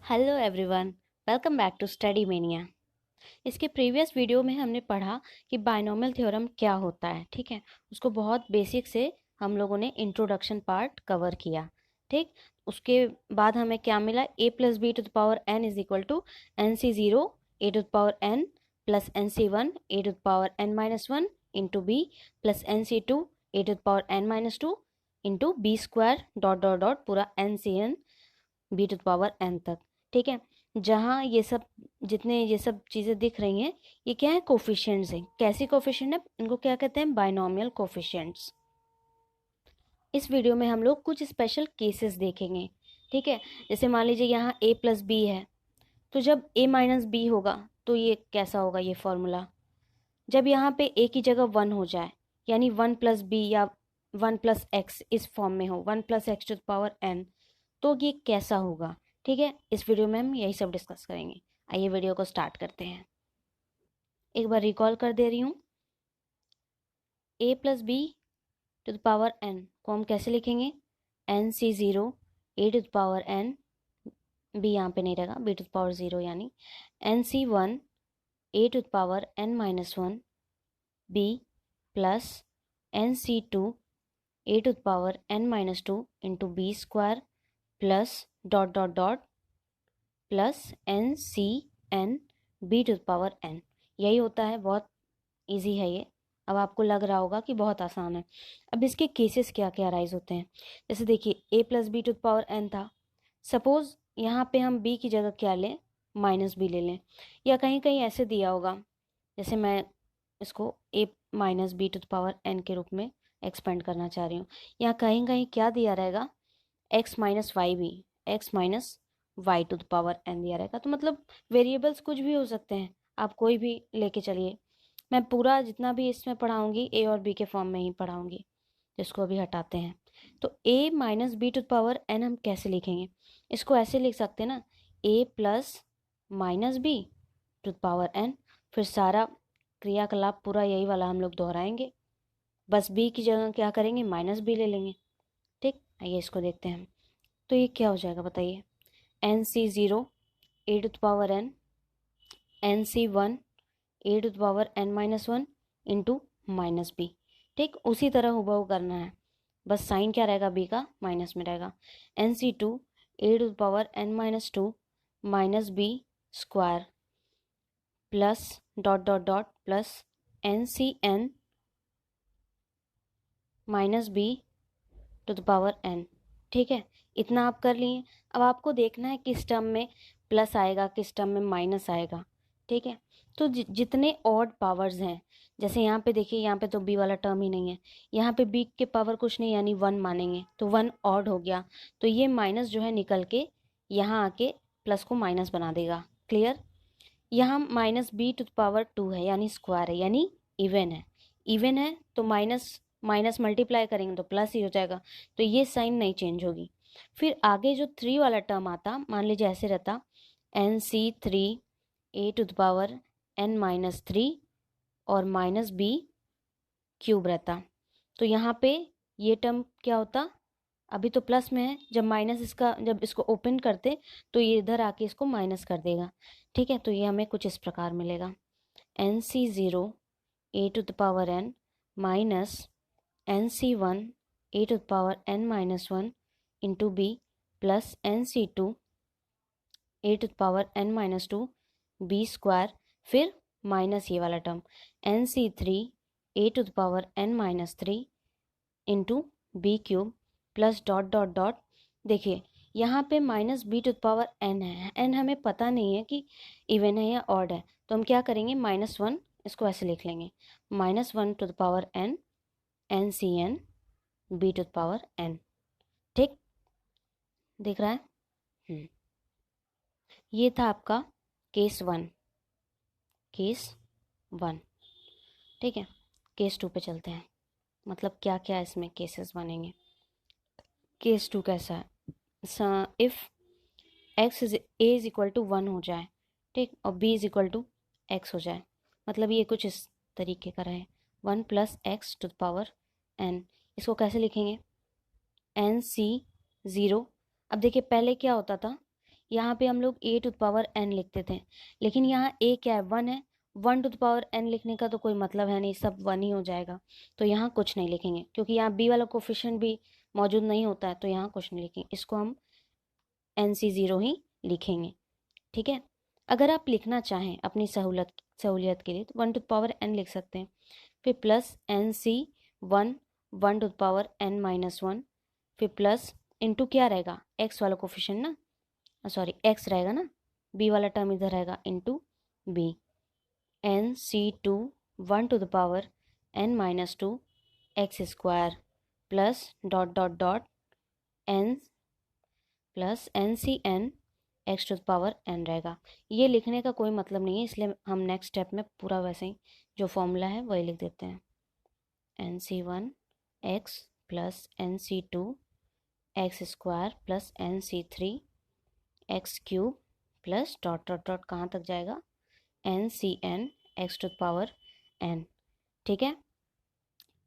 Hello everyone, welcome back to Study Mania. इसके previous video में हमने पढ़ा कि बायनोमियल थ्योरम क्या होता है। ठीक है, उसको बहुत बेसिक से हम लोगों ने इंट्रोडक्शन पार्ट कवर किया। ठीक, उसके बाद हमें क्या मिला, a plus B to the power n is equal to N C zero A to the power n plus N C one A to the power n minus one into B plus N C two A to the power n minus two into B square dot dot dot पूरा N C N B to the power n तक। ठीक है, जहाँ ये सब चीज़ें दिख रही हैं, ये क्या है, कोफिशिएंट्स हैं। कैसी कोफिशिएंट है, इनको क्या कहते हैं, बायनोमियल कोफिशिएंट्स। इस वीडियो में हम लोग कुछ स्पेशल केसेस देखेंगे। ठीक है, जैसे मान लीजिए यहाँ a प्लस बी है, तो जब a माइनस बी होगा तो ये कैसा होगा, ये फॉर्मूला। जब यहाँ पे a की जगह 1 हो जाए, यानी 1 प्लस बी या 1 प्लस एक्स इस फॉर्म में हो, 1 plus x to the power n, तो ये कैसा होगा। ठीक है, इस वीडियो में हम यही सब डिस्कस करेंगे। आइए वीडियो को स्टार्ट करते हैं। एक बार रिकॉल कर दे रही हूँ, a plus B to the power n को हम कैसे लिखेंगे, N C zero A to the power n, B यहाँ पे नहीं रहेगा, B to the power zero, यानी N C one A to the power n minus one B plus N C two A to the power n minus two into B square plus dot dot dot plus N C N B to the power n। यही होता है, बहुत easy है ये। अब आपको लग रहा होगा कि बहुत आसान है। अब इसके केसेस क्या क्या राइज होते हैं, जैसे देखिए a plus B to the power n था। सपोज यहाँ पे हम b की जगह क्या लें, माइनस बी ले लें, या कहीं कहीं ऐसे दिया होगा, जैसे मैं इसको a minus b to the power n के रूप में एक्सपेंड करना चाह रही हूँ। यहाँ कहीं कहीं क्या दिया रहेगा, x minus y b, x minus y to the power n दिया रहेगा। तो मतलब वेरिएबल्स कुछ भी हो सकते हैं, आप कोई भी लेके चलिए। मैं पूरा जितना भी इसमें पढ़ाऊंगी a और b के फॉर्म में ही पढ़ाऊंगी, जिसको अभी हटाते हैं। तो a minus b to the power n हम कैसे लिखेंगे, इसको ऐसे लिख सकते हैं ना, a plus minus b to the power n। फिर सारा क्रियाकलाप पूरा यही वाला हम लोग दोहराएंगे, बस b की जगह क्या करेंगे, माइनस बी ले लेंगे। ठीक, आइए इसको देखते हैं। तो ये क्या हो जाएगा बताइए, n C zero A to the power n n C one A to the power n minus one into minus b. ठीक, उसी तरह हुबहू करना है, बस साइन क्या रहेगा, b का माइनस में रहेगा। N C two A to the power n minus two minus b square plus dot dot dot plus N C n minus b to the power n। ठीक है, इतना आप कर लिए। अब आपको देखना है किस टर्म में प्लस आएगा, किस टर्म में माइनस आएगा। ठीक है, तो जितने ऑड पावर्स हैं, जैसे यहाँ पे देखिए, यहाँ पे तो b वाला टर्म ही नहीं है, यहाँ पे b के पावर कुछ नहीं, यानी 1 मानेंगे, तो 1 ऑड हो गया, तो ये माइनस जो है निकल के यहाँ आके प्लस को माइनस बना देगा। क्लियर, यहाँ minus b to the power 2 है, यानी स्क्वायर है, यानी इवन है। इवन है तो माइनस माइनस मल्टीप्लाई करेंगे तो प्लस ही हो जाएगा, तो ये साइन नहीं चेंज होगी। फिर आगे जो 3 वाला टर्म आता, मान लीजिए ऐसे रहता, n c three a to the power n minus three और माइनस बी क्यूब रहता, तो यहाँ पे ये टर्म क्या होता, अभी तो प्लस में है, जब माइनस इसका, जब इसको ओपन करते तो ये इधर आके इसको माइनस कर देगा। ठीक है, तो ये हमें कुछ इस प्रकार मिलेगा, n C zero A to the power n minus n C one A to the power n minus one into B plus N C two A to the power n minus two b square, फिर minus ये वाला term n c three a to the power n minus three into b cube plus dot dot dot. देखिए यहाँ पे minus b to the power n है, n हमें पता नहीं है कि इवन है या ऑड है, तो हम क्या करेंगे, माइनस वन, इसको ऐसे लिख लेंगे, minus one to the power n n C N B to the power n। ठीक, दिख रहा है। ये था आपका केस वन, केस वन। ठीक है, केस टू पे चलते हैं, मतलब क्या क्या इसमें केसेस बनेंगे। केस टू कैसा है, if x is a is equal to one हो जाए, ठीक, और b is equal to x हो जाए, मतलब ये कुछ इस तरीके का रहे, one plus x to the power n. इसको कैसे लिखेंगे, एन सी ज़ीरो। अब देखिए पहले क्या होता था, यहाँ पे हम लोग a to the power n लिखते थे, लेकिन यहाँ a क्या है, 1 है। 1 टू द पावर n लिखने का तो कोई मतलब है नहीं, सब 1 ही हो जाएगा। तो यहाँ कुछ नहीं लिखेंगे, क्योंकि यहाँ b वाला कोफिशिएंट भी मौजूद नहीं होता है, तो यहाँ कुछ नहीं लिखेंगे, इसको हम NC0 ही लिखेंगे। ठीक है, अगर आप लिखना चाहें अपनी सहूलियत के लिए तो 1 टू द पावर n लिख सकते हैं, फिर plus NC1 1 to the power n minus 1, फिर प्लस इंटू क्या रहेगा, x वाला कोफिशिएंट ना, सॉरी x रहेगा ना, b वाला टर्म इधर रहेगा, into b, NC2 1 to the power n minus 2 x square plus dot dot dot n plus NCn x to the power n रहेगा। ये लिखने का कोई मतलब नहीं है, इसलिए हम नेक्स्ट स्टेप में पूरा वैसे ही जो फॉर्मूला है वही लिख देते हैं, NC1 x plus NC2 x square plus NC3 x cube plus dot dot dot कहाँ तक जाएगा, NCn x to the power n। ठीक है,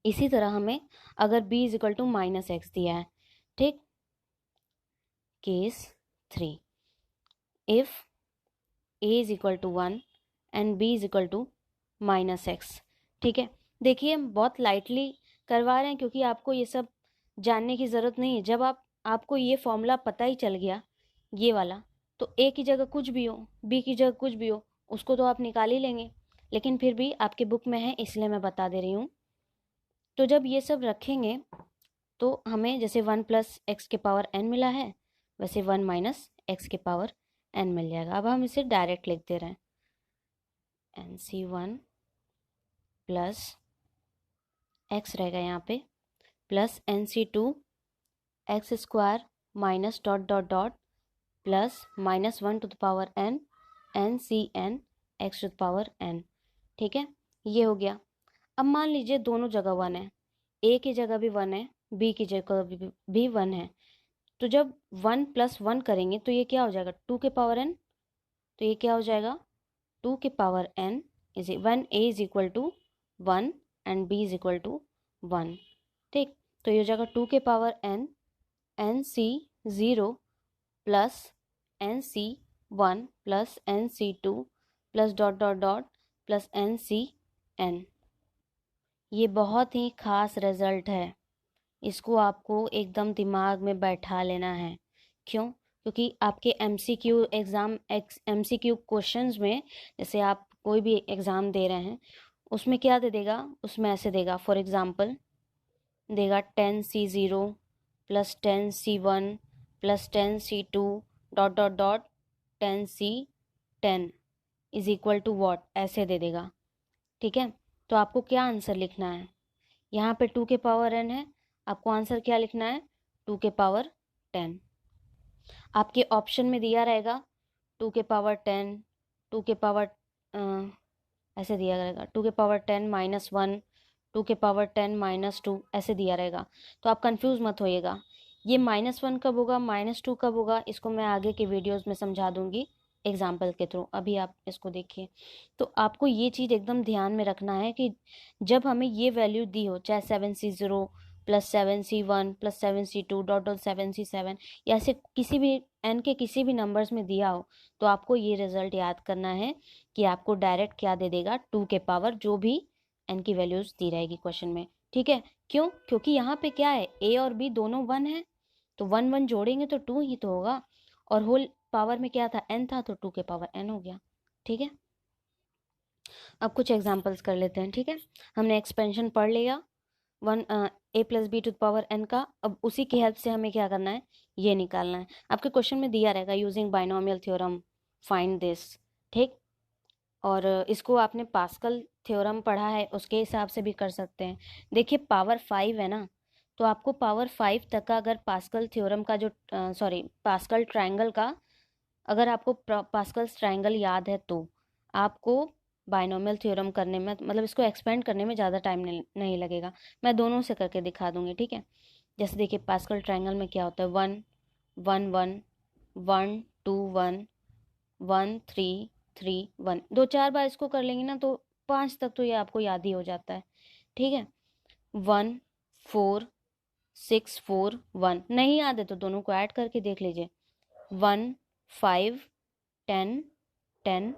इसी तरह हमें अगर b is equal to minus x दिया है, ठीक, case 3, if a is equal to 1 and b is equal to minus x. ठीक है, देखिए हम बहुत लाइटली करवा रहे हैं, क्योंकि आपको ये सब जानने की ज़रूरत नहीं है। जब आपको ये फॉर्मूला पता ही चल गया, ये वाला, तो a की जगह कुछ भी हो, b की जगह कुछ भी हो, उसको तो आप निकाल ही लेंगे, लेकिन फिर भी आपके बुक में है इसलिए मैं बता दे रही हूँ। तो जब ये सब रखेंगे तो हमें जैसे 1 प्लस एक्स के पावर n मिला है, वैसे 1 माइनस एक्स के पावर n मिल जाएगा। अब हम इसे डायरेक्ट लिख दे रहे हैं, NC1 प्लस x रहेगा यहाँ पे, plus NC2 x square minus dot dot dot plus minus 1 to the power n NCn x to the power n। ठीक है, ये हो गया। अब मान लीजिए दोनों जगह 1 है, a की जगह भी 1 है, b की जगह भी 1 है, तो जब 1 प्लस 1 करेंगे तो ये क्या हो जाएगा, 2 के पावर n, तो ये क्या हो जाएगा, 2 के power n is 1, a is equal to 1 and b is equal to 1। ठीक, तो ये हो जाएगा 2 के power n NC0 plus NC1 plus NC2 plus dot dot dot plus NCn। ये बहुत ही खास रिजल्ट है, इसको आपको एकदम दिमाग में बैठा लेना है। क्यों? क्योंकि आपके MCQ क्वेश्चंस में, जैसे आप कोई भी एग्ज़ाम दे रहे हैं, उसमें क्या दे देगा, उसमें ऐसे देगा, फॉर एग्ज़ाम्पल देगा 10C0 plus 10C1 plus 10C2 dot dot dot 10C10 is equal to what, ऐसे दे देगा। ठीक है, तो आपको क्या आंसर लिखना है, यहाँ पे 2 के पावर n है, आपको आंसर क्या लिखना है, 2 के पावर 10। आपके ऑप्शन में दिया रहेगा 2 के पावर 10, 2 के पावर ऐसे दिया रहेगा, 2 के पावर 10 माइनस 1, 2 के पावर 10 माइनस 2, ऐसे दिया रहेगा। तो आप कंफ्यूज मत होइएगा, ये -1 कब होगा, -2 कब होगा, इसको मैं आगे के वीडियोस में समझा दूंगी एग्जाम्पल के थ्रू। अभी आप इसको देखिए। तो आपको ये चीज़ एकदम ध्यान में रखना है कि जब हमें ये वैल्यू दी हो, चाहे 7C0 plus 7C1 plus 7C2 dot dot 7C7, या ऐसे किसी भी n के किसी भी नंबर्स में दिया हो, तो आपको ये रिजल्ट याद करना है कि आपको डायरेक्ट क्या दे देगा, 2 के पावर जो भी n की वैल्यूज दी रहेगी क्वेश्चन में। ठीक है, क्यों? क्योंकि यहाँ पे क्या है, a और b दोनों 1 है, तो 1 1 जोड़ेंगे तो 2 ही तो होगा, और होल पावर में क्या था, n था, तो 2 के पावर n हो गया। ठीक है, अब कुछ एग्जांपल्स कर लेते हैं। ठीक है, हमने एक्सपेंशन पढ़ लिया a plus B to the power n का। अब उसी की हेल्प से हमें क्या करना है, ये निकालना है। आपके क्वेश्चन में दिया रहेगा using binomial theorem find this. ठीक, और इसको आपने पास्कल थ्योरम पढ़ा है, उसके हिसाब से भी कर सकते हैं। देखिए पावर 5 है ना, तो आपको पावर 5 तक का अगर पास्कल थ्योरम का जो पास्कल ट्रायंगल का, अगर आपको पास्कल ट्रायंगल याद है, तो आपको बाइनोमियल थ्योरम करने में, मतलब इसको एक्सपेंड करने में ज़्यादा टाइम नहीं लगेगा। मैं दोनों से करके दिखा दूंगी। ठीक है, जैसे देखिए पास्कल ट्रायंगल में क्या होता है, 1 1 1 1 2 1 1 3 3 1, 2-4 बार इसको कर लेंगे ना, तो 5 तक तो ये आपको याद ही हो जाता है। ठीक है, 1 4 6 4 1, नहीं याद है तो दोनों को ऐड करके देख लीजिए, 1 5 10 10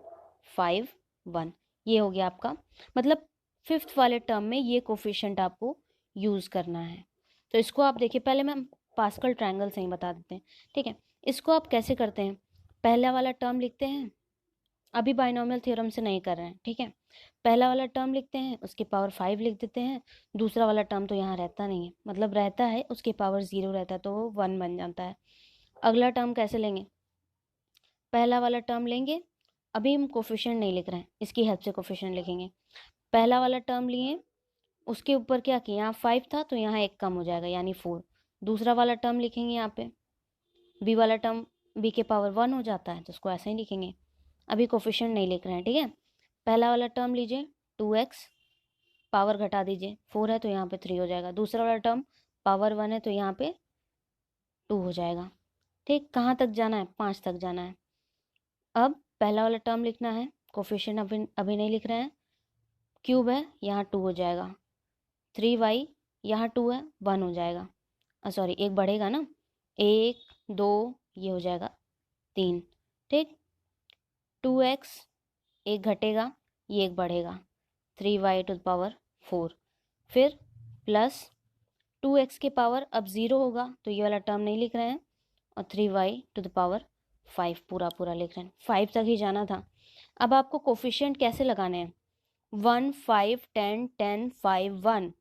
5 1। ये हो गया आपका, मतलब फिफ्थ वाले टर्म में ये कोफिशिएंट आपको यूज़ करना है। तो इसको आप देखिए, पहले मैं पास्कल ट्रायंगल से ही बता देते हैं, ठीक है। इसको आप कैसे करते हैं, पहला वाला टर्म लिखते हैं, अभी बाइनोमियल थ्योरम से नहीं कर रहे हैं, ठीक है। पहला वाला टर्म लिखते हैं, उसकी पावर 5 लिख देते हैं। दूसरा वाला टर्म तो यहाँ रहता नहीं है, मतलब रहता है, उसकी पावर 0 रहता है, तो वो 1 बन जाता है। अगला टर्म कैसे लेंगे, पहला वाला टर्म लेंगे, अभी हम कोफिशिएंट नहीं लिख रहे हैं, इसकी हेल्प से कोफिशिएंट लिखेंगे। पहला वाला टर्म लिए, उसके ऊपर क्या किया, यहाँ 5 था तो यहाँ एक कम हो जाएगा यानी 4। दूसरा वाला टर्म लिखेंगे, यहाँ पे बी वाला टर्म बी के पावर 1 हो जाता है, तो उसको ऐसे ही लिखेंगे। अभी कोफिशिएंट नहीं लिख रहे हैं, ठीक है। पहला वाला टर्म लीजिए 2x, पावर घटा दीजिए, 4 है तो यहाँ पे 3 हो जाएगा। दूसरा वाला टर्म पावर 1 है तो यहाँ पे 2 हो जाएगा, ठीक। कहाँ तक जाना है, 5 तक जाना है। अब पहला वाला टर्म लिखना है, कोफिशिएंट अभी नहीं लिख रहे हैं। क्यूब है, यहाँ 2 हो जाएगा। 3y, यहाँ 2 है, 1 हो जाएगा। सॉरी, एक बढ़ेगा ना, 1 2, ये हो जाएगा 3, ठीक। 2x, एक घटेगा, ये एक बढ़ेगा, 3y टू द पावर 4। फिर प्लस 2x के पावर अब 0 होगा तो ये वाला टर्म नहीं लिख रहे हैं, और 3y टू द पावर 5 पूरा पूरा लिख रहे हैं। 5 तक ही जाना था। अब आपको कोफिशिएंट कैसे लगाने हैं, 1 5 10 10 5 1,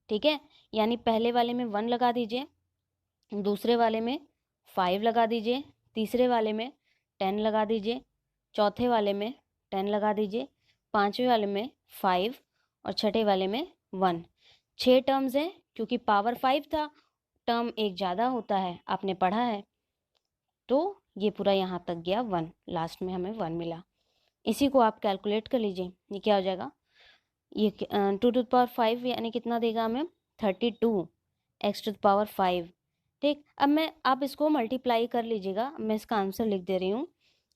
ठीक है। यानी पहले वाले में 1 लगा दीजिए, दूसरे वाले में 5 लगा दीजिए, तीसरे वाले में 10 लगा दीजिए, चौथे वाले में 10 लगा दीजिए, पांचवे वाले में 5 और छठे वाले में 1। 6 टर्म्स हैं, क्योंकि पावर 5 था, टर्म एक ज़्यादा होता है, आपने पढ़ा है। तो ये पूरा यहाँ तक गया 1, लास्ट में हमें 1 मिला। इसी को आप कैलकुलेट कर लीजिए, ये क्या हो जाएगा, ये 2 टू द पावर 5 यानी कितना देगा हमें, 32 x टू द पावर 5, ठीक। अब आप इसको मल्टीप्लाई कर लीजिएगा, मैं इसका आंसर लिख दे रही हूँ।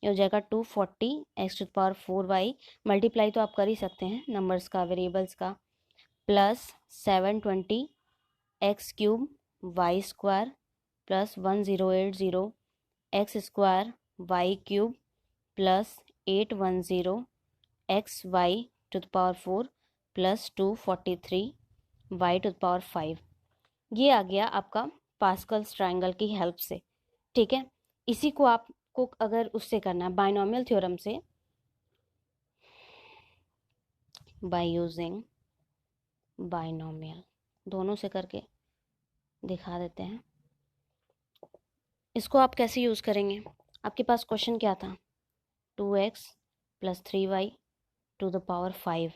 ये हो जाएगा 240 x to the power 4y, multiply तो आप कर ही सकते हैं नंबर्स का, वेरिएबल्स का, plus 720 x cube y square plus 1080 x square y cube plus 810 x y to the power 4 plus 243 y to the power 5। ये आ गया आपका पास्कल्स ट्रायंगल की हेल्प से, ठीक है। इसी को आपको अगर उससे करना है बाइनोमियल थ्योरम से, बाय यूजिंग बाइनोमियल, दोनों से करके दिखा देते हैं। इसको आप कैसे यूज़ करेंगे, आपके पास क्वेश्चन क्या था, 2x plus 3y to the power 5,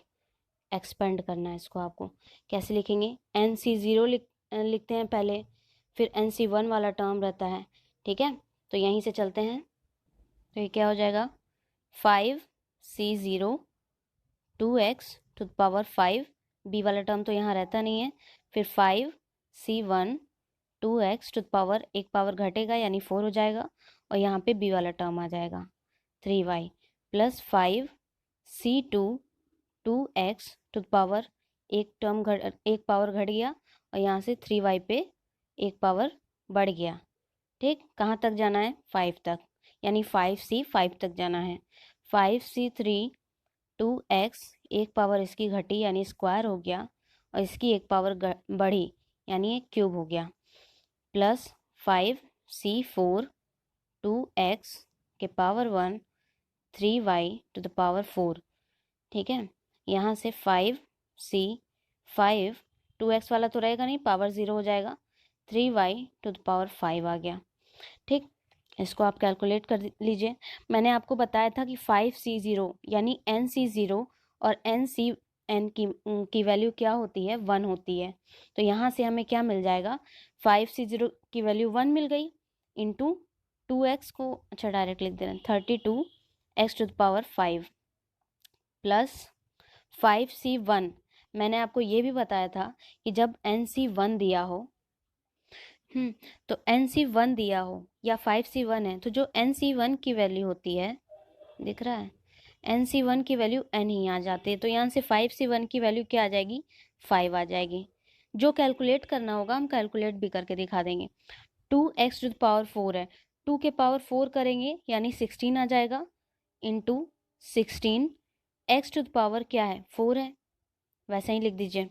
expand करना है इसको। आपको कैसे लिखेंगे, NC0 लिखते हैं पहले, फिर NC1 वाला टर्म रहता है, ठीक है। तो यहीं से चलते हैं, तो ये क्या हो जाएगा, 5C0 2x to the power 5, b वाला टर्म तो यहाँ रहता नहीं है, फिर 5C1 2x to the power, एक पावर घटेगा यानी 4 हो जाएगा, और यहाँ पे b वाला टर्म आ जाएगा 3y, plus 5C2 2x to the power, एक पावर घट गया, और यहाँ से 3y पे एक पावर बढ़ गया, ठीक। कहाँ तक जाना है, 5 तक, यानी 5C 5 तक जाना है। 5C3 2x, एक पावर इसकी घटी यानी स्क्वायर हो गया, और इसकी एक पावर बढ़ी यानी एक क्यूब हो गया, प्लस 5C4 2x के power 1 3y to the power 4, ठीक है। यहाँ से 5C5 2x वाला तो रहेगा नहीं, पावर 0 हो जाएगा, 3y टू द पावर 5 आ गया, ठीक। इसको आप कैलकुलेट कर लीजिए। मैंने आपको बताया था कि 5C0 यानी NC0 और NCN की वैल्यू क्या होती है, 1 होती है। तो यहाँ से हमें क्या मिल जाएगा, 5C0 की वैल्यू 1 मिल गई, इंटू 2x को, अच्छा डायरेक्ट लिख दे रहे हैं, 32x to the power 5, plus 5C1। मैंने आपको ये भी बताया था कि जब NC1 दिया हो, तो NC1 दिया हो या 5C1 है, तो जो NC1 की वैल्यू होती है, दिख रहा है, NC1 की वैल्यू n ही आ जाती है, तो यहाँ से 5C1 की वैल्यू क्या आ जाएगी, 5 आ जाएगी। जो कैलकुलेट करना होगा हम कैलकुलेट भी करके दिखा देंगे। 2x टू द पावर 4 है, 2 के पावर 4 करेंगे यानी 16 आ जाएगा, into 16, x to the power क्या है 4 है, वैसे ही लिख दीजिए,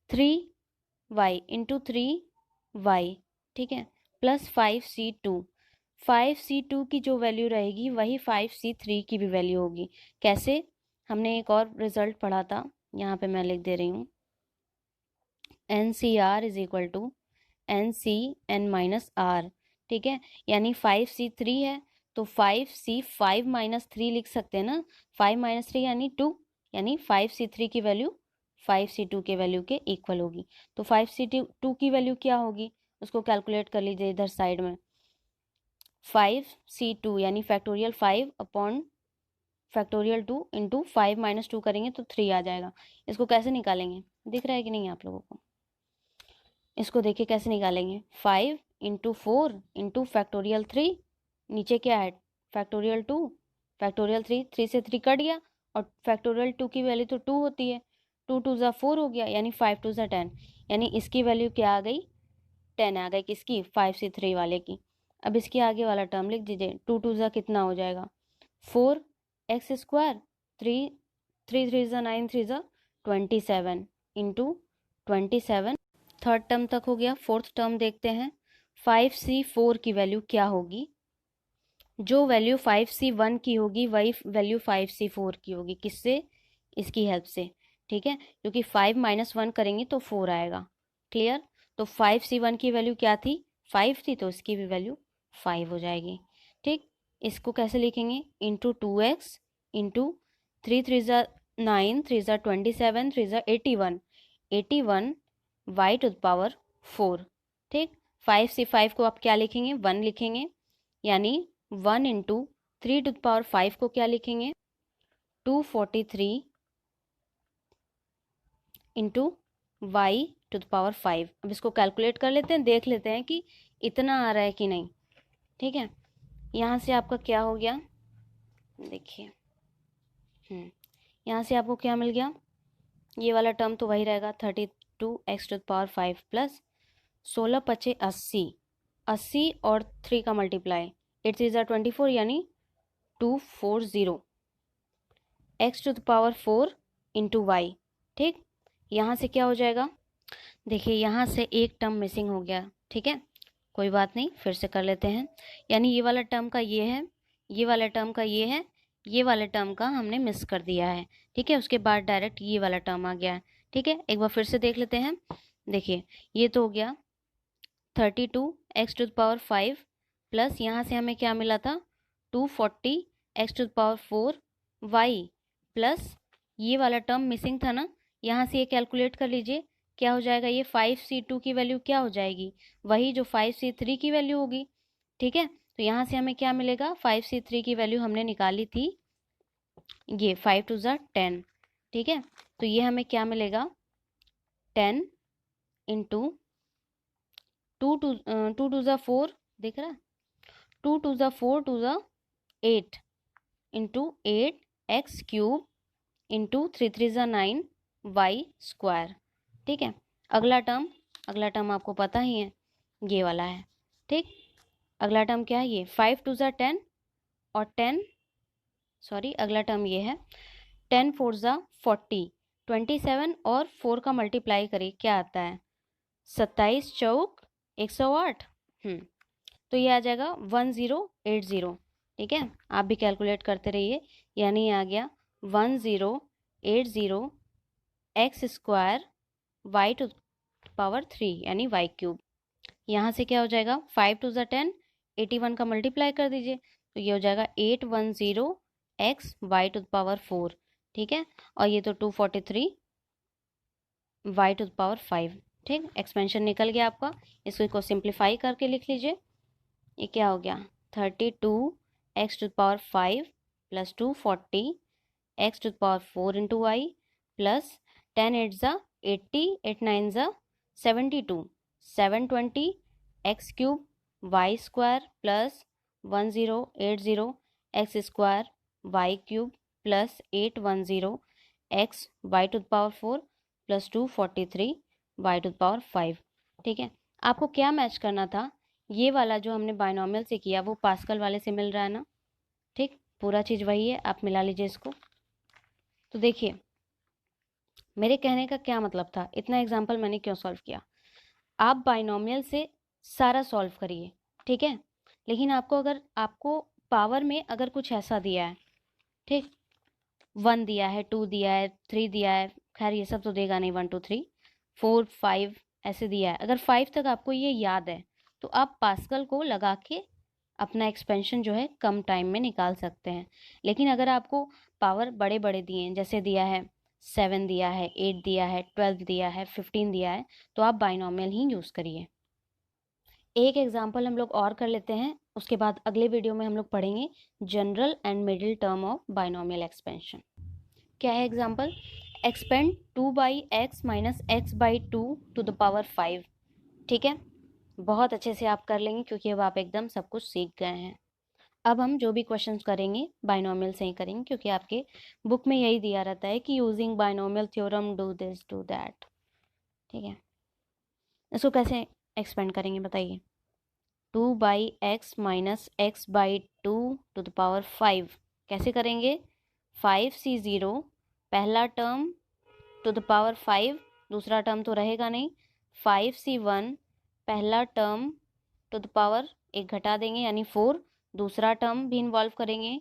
3y इंटू 3y, ठीक है, प्लस 5c2। 5c2 की जो वैल्यू रहेगी वही 5c3 की भी वैल्यू होगी। कैसे? हमने एक और रिजल्ट पढ़ा था, यहाँ पे मैं लिख दे रही हूँ, NCR is equal to NCN minus R, ठीक है, यानी 5c3 है तो 5c5 माइनस 3 लिख सकते हैं ना, 5 माइनस 3 यानी 2, यानी 5c3 की वैल्यू 5c2 के वैल्यू के इक्वल होगी। तो 5c2 की वैल्यू क्या होगी उसको कैलकुलेट कर लीजिए इधर साइड में, 5c2 यानी factorial 5 upon factorial 2 into 5 minus 2 करेंगे तो 3 आ जाएगा। इसको कैसे निकालेंगे, दिख रहा है कि नहीं आप लोगों को? इसको देखिए कैसे निकालेंगे, 5 इंटू 4 इंटू फैक्टोरियल 3, नीचे क्या है फैक्टोरियल 2, फैक्टोरियल 3, 3 से 3 कट गया और फैक्टोरियल 2 की वैल्यू तो 2 होती है, 2 2 ज़ा 4 हो गया, यानी 5 2 ज़ा 10, यानी इसकी वैल्यू क्या आ गई 10 आ गई, किसकी 5c3 वाले की। अब इसके आगे वाला टर्म लिख दीजिए, 2 2 ज़ा कितना हो जाएगा 4 एक्स स्क्वायर, 3 3 3 ज़ा 9 3 ज़ा 27 इंटू 27, थर्ड टर्म तक हो गया। फोर्थ टर्म देखते हैं, 5c4 की वैल्यू क्या होगी, जो वैल्यू 5c1 की होगी वही वैल्यू 5c4 की होगी, किससे? इसकी हेल्प से, ठीक है, क्योंकि 5 माइनस 1 करेंगे तो 4 आएगा, क्लियर। तो 5c1 की वैल्यू क्या थी 5 थी, तो इसकी भी वैल्यू 5 हो जाएगी, ठीक। इसको कैसे लिखेंगे, इंटू 2x इंटू 3 3 ज़ा 9 3 ज़ा 27 3 ज़ा 81, 81 y टू द पावर 4, ठीक। 5c5 को आप क्या लिखेंगे 1 लिखेंगे, यानी 1 इंटू 3 टू द पावर 5 को क्या लिखेंगे 243 into y to the power 5। अब इसको कैलकुलेट कर लेते हैं, देख लेते हैं कि इतना आ रहा है कि नहीं, ठीक है। यहाँ से आपका क्या हो गया, देखिए, यहाँ से आपको क्या मिल गया, ये वाला टर्म तो वही रहेगा 32x to the power 5 plus 16 पचे 80, 80 और 3 का मल्टीप्लाई, 8 3 ज़ा 24 यानी 240 x to the power 4 into y, ठीक। यहाँ से क्या हो जाएगा, देखिए यहाँ से एक टर्म मिसिंग हो गया, ठीक है, कोई बात नहीं, फिर से कर लेते हैं, यानी ये वाला टर्म का ये है, ये वाला टर्म का ये है, ये वाले टर्म का हमने मिस कर दिया है, ठीक है, उसके बाद डायरेक्ट ये वाला टर्म आ गया है, ठीक है। एक बार फिर से देख लेते हैं, देखिए ये तो हो गया 32x to the power 5 plus यहाँ से हमें क्या मिला था 240x to the power 4 y plus ये वाला टर्म मिसिंग था ना, यहाँ से ये कैलकुलेट कर लीजिए क्या हो जाएगा, ये 5c2 की वैल्यू क्या हो जाएगी, वही जो 5c3 की वैल्यू होगी, ठीक है। तो यहाँ से हमें क्या मिलेगा, 5c3 की वैल्यू हमने निकाली थी ये 5 2 ज़ा 10, ठीक है, तो ये हमें क्या मिलेगा 10 इंटू 2 2 ज़ा 4, दिख रहा है, 2 2 ज़ा 4 2 ज़ा 8 इंटू 8x क्यूब इंटू 3 3 ज़ा 9 वाई स्क्वायर, ठीक है। अगला टर्म आपको पता ही है, ये वाला है, ठीक। अगला टर्म क्या है, ये 5 2 ज़ा 10 और 10, सॉरी अगला टर्म ये है 10 4 ज़ा 40, 27 और 4 का मल्टीप्लाई करिए क्या आता है 27 चौक 108, तो ये आ जाएगा 1080, ठीक है, आप भी कैलकुलेट करते रहिए, यानी आ गया 1080 x square y to power 3 यानी वाई क्यूब। यहाँ से क्या हो जाएगा 5 2 ज़ा 10, 81 का मल्टीप्लाई कर दीजिए तो ये हो जाएगा 810 एक्स वाई टू पावर 4, ठीक है, और ये तो 243 वाई टू पावर 5, ठीक, एक्सपेंशन निकल गया आपका। इसको सिंप्लीफाई करके लिख लीजिए, ये क्या हो गया 32x to power 5 plus 240 x to power 4 into y plus 10 8 ज़ा 80, 8 9 ज़ा 72, 720 x cube y square plus 1080 x square y cube plus 810 x y to power 4 plus 243 y to power 5, ठीक है। आपको क्या मैच करना था, ये वाला जो हमने बायनॉमियल से किया वो पास्कल वाले से मिल रहा है ना, ठीक, पूरा चीज़ वही है, आप मिला लीजिए इसको। तो देखिए मेरे कहने का क्या मतलब था, इतना एग्जाम्पल मैंने क्यों सॉल्व किया। आप बायनॉमियल से सारा सॉल्व करिए, ठीक है, लेकिन आपको पावर में अगर कुछ ऐसा दिया है, ठीक, 1 दिया है, 2 दिया है, 3 दिया है, खैर ये सब तो देगा नहीं, 1 2 3 4 5 ऐसे दिया है, अगर 5 तक आपको ये याद है तो आप पास्कल को लगा के अपना एक्सपेंशन जो है कम टाइम में निकाल सकते हैं। लेकिन अगर आपको पावर बड़े बड़े दिए हैं, जैसे दिया है 7 दिया है, 8 दिया है, 12 दिया है, 15 दिया है, तो आप बाइनोमियल ही यूज़ करिए। एक एग्जाम्पल हम लोग और कर लेते हैं, उसके बाद अगले वीडियो में हम लोग पढ़ेंगे general and middle term of binomial expansion. क्या है example, expand 2/x minus x/2 to the power 5। ठीक है, बहुत अच्छे से आप कर लेंगे क्योंकि अब आप एकदम सब कुछ सीख गए हैं। अब हम जो भी क्वेश्चंस करेंगे बाइनोमियल से ही करेंगे, क्योंकि आपके बुक में यही दिया रहता है कि using binomial theorem do this do that. ठीक है, इसको कैसे एक्सपेंड करेंगे बताइए। 2/x minus x/2 to the power 5 कैसे करेंगे। 5c0 पहला टर्म टू द पावर 5, दूसरा टर्म तो रहेगा नहीं। 5c1 पहला टर्म टू द पावर, एक घटा देंगे यानी 4, दूसरा टर्म भी इन्वॉल्व करेंगे।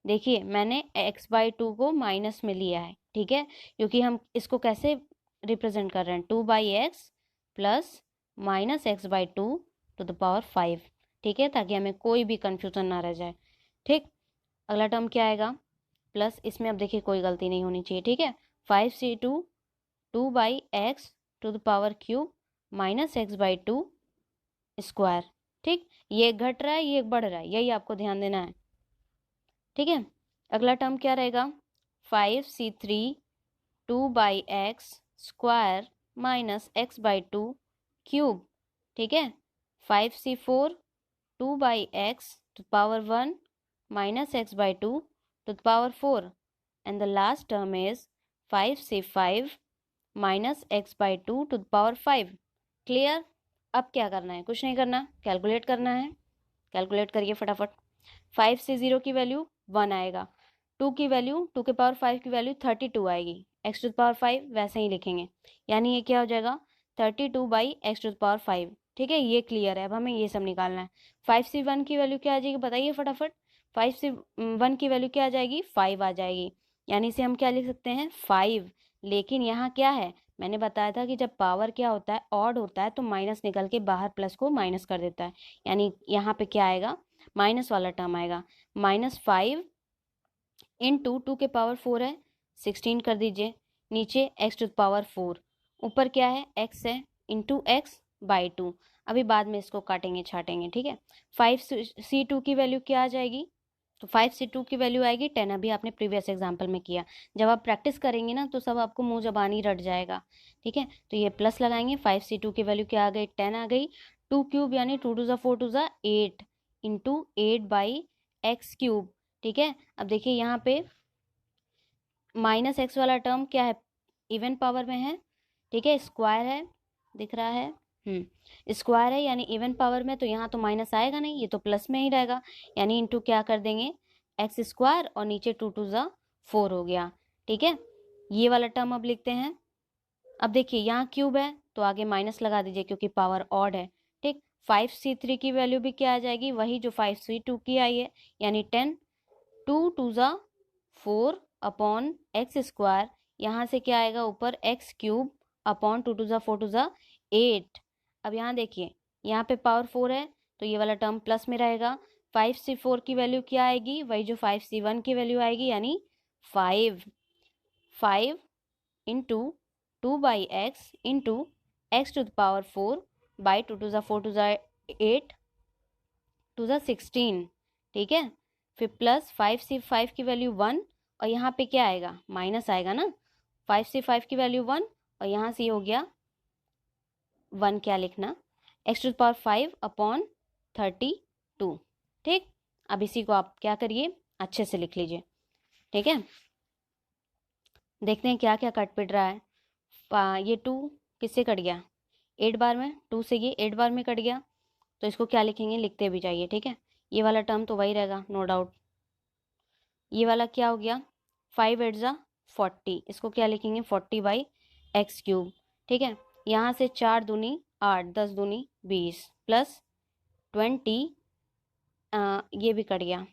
देखिए मैंने x/2 को माइनस में लिया है, ठीक है, क्योंकि हम इसको कैसे रिप्रेजेंट कर रहे हैं, 2/x plus minus x/2 to the power 5, ठीक है, ताकि हमें कोई भी कंफ्यूजन ना रह जाए। ठीक, अगला टर्म क्या आएगा, प्लस, इसमें अब देखिए कोई गलती नहीं होनी चाहिए, ठीक है। 5c2 2/x to the power cube minus x/2 square. ठीक, ये घट रहा है ये बढ़ रहा है, यही आपको ध्यान देना है, ठीक है। अगला टर्म क्या रहेगा, 5c3 2/x square minus x/2 cube, ठीक है। 5c4 2/x to the power 1 minus x/2 to the power 4, and the last term is 5c5 minus x/2 to the power 5। Clear. अब क्या करना है, कुछ नहीं करना, कैलकुलेट करना है। कैलकुलेट करिए फटाफट। 5c0 की वैल्यू 1 आएगा, 2 की वैल्यू 2 के पावर 5 की वैल्यू 32 आएगी, x टू द पावर 5 वैसे ही लिखेंगे, यानी ये क्या हो जाएगा 32/x टू द पावर 5। ठीक है, ये क्लियर है। अब हमें ये सब निकालना है। 5c1 की वैल्यू क्या आ जाएगी बताइए फटाफट। 5c1 की वैल्यू क्या आ जाएगी, 5 आ जाएगी, यानी इसे हम क्या लिख सकते हैं 5। लेकिन यहाँ क्या है, मैंने बताया था कि जब पावर क्या होता है ऑड होता है तो माइनस निकल के बाहर प्लस को माइनस कर देता है, यानी यहाँ पे क्या आएगा, माइनस वाला टर्म आएगा। -5 इंटू 2 के पावर 4 है 16 कर दीजिए, नीचे x टू द पावर 4, ऊपर क्या है x है, इंटू x/2। अभी बाद में इसको काटेंगे छाटेंगे, ठीक है। 5c2 की वैल्यू क्या आ जाएगी, तो 5c2 की वैल्यू आएगी 10। अभी आपने प्रीवियस एग्जाम्पल में किया, जब आप प्रैक्टिस करेंगे ना तो सब आपको मुंह जबानी रट जाएगा, ठीक है। तो ये प्लस लगाएंगे, 5c2 की वैल्यू क्या आ गई 10 आ गई। 2 क्यूब यानी 2 टू ज़ा 4 टू ज़ा 8 इंटू 8/x क्यूब, ठीक है। अब देखिए यहाँ पे माइनस एक्स वाला टर्म क्या है, इवन पावर में है, ठीक है, स्क्वायर है, दिख रहा है, स्क्वायर है यानी इवन पावर में, तो यहाँ तो माइनस आएगा नहीं, ये तो प्लस में ही रहेगा, यानी इंटू क्या कर देंगे एक्स स्क्वायर और नीचे 2 टू ज़ा 4 हो गया, ठीक है। ये वाला टर्म अब लिखते हैं। अब देखिए यहाँ क्यूब है तो आगे माइनस लगा दीजिए क्योंकि पावर ऑड है, ठीक। 5c3 की वैल्यू भी क्या आ जाएगी, वही जो 5c2 की आई है, यानी 10। 2 टू ज़ा 4 अपॉन एक्स स्क्वायर, यहाँ से क्या आएगा ऊपर एक्स क्यूब अपॉन 2 टू ज़ा 4 टू ज़ा 8। अब यहाँ देखिए यहाँ पे पावर 4 है तो ये वाला टर्म प्लस में रहेगा। 5c4 की वैल्यू क्या आएगी, वही जो 5c1 की वैल्यू आएगी, यानी 5 into 2/x into x to the power 4 by 2 टू ज़ा 4 टू ज़ा 8 टू ज़ा 16, ठीक है। फिर प्लस 5c5 की वैल्यू 1 और यहाँ पे क्या आएगा माइनस आएगा ना, 5c5 की वैल्यू 1 और यहाँ से हो गया 1, क्या लिखना x to the power 5 upon 32, ठीक। अब इसी को आप क्या करिए अच्छे से लिख लीजिए, ठीक है। देखते हैं क्या क्या कट पिट रहा है। ये 2 किससे कट गया 8 बार में, 2 से ये 8 बार में कट गया, तो इसको क्या लिखेंगे, लिखते भी जाइए, ठीक है। ये वाला टर्म तो वही रहेगा, नो डाउट। ये वाला क्या हो गया, 5 8 ज़ा 40, इसको क्या लिखेंगे, 40/x³ ठीक है। यहाँ से 4 दूनी 8, 10 दूनी 20 प्लस 20, ये भी कट गया,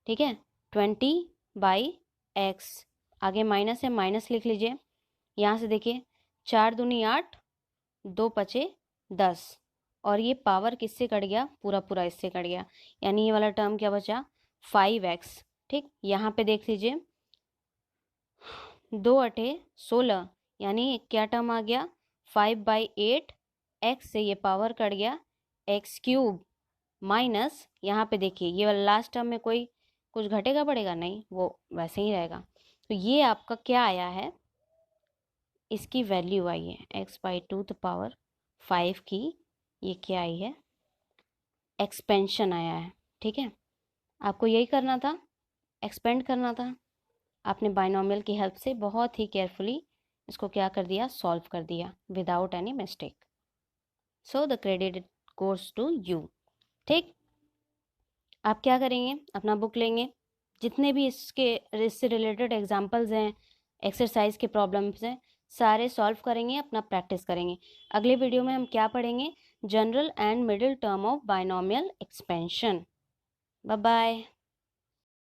ठीक है, 20/x। आगे माइनस है, माइनस लिख लीजिए। यहाँ से देखिए 4 दूनी 8, 2 पचे 10, और ये पावर किससे कट गया, पूरा पूरा इससे कट गया, यानी ये वाला टर्म क्या बचा, 5x, ठीक। यहाँ पे देख लीजिए 2 8 16, यानी क्या टर्म आ गया, 5/8, x से ये पावर कट गया x³ माइनस, यहाँ पे देखिए ये वाला लास्ट टर्म में कोई कुछ घटेगा बढ़ेगा, नहीं, वो वैसे ही रहेगा। तो ये आपका क्या आया है, इसकी वैल्यू आई है x/2⁵ की, ये क्या आई है, एक्सपेंशन आया है, ठीक है। आपको यही करना था, एक्सपेंड करना था। आपने बाइनोमियल की हेल्प से बहुत ही केयरफुली इसको क्या कर दिया, सॉल्व कर दिया without any mistake. So the credit goes to you, ठीक। आप क्या करेंगे, अपना बुक लेंगे, जितने भी इससे रिलेटेड एग्जाम्पल्स हैं, एक्सरसाइज के प्रॉब्लम्स हैं, सारे सॉल्व करेंगे, अपना प्रैक्टिस करेंगे। अगले वीडियो में हम क्या पढ़ेंगे, general and middle term of binomial expansion. Bye bye.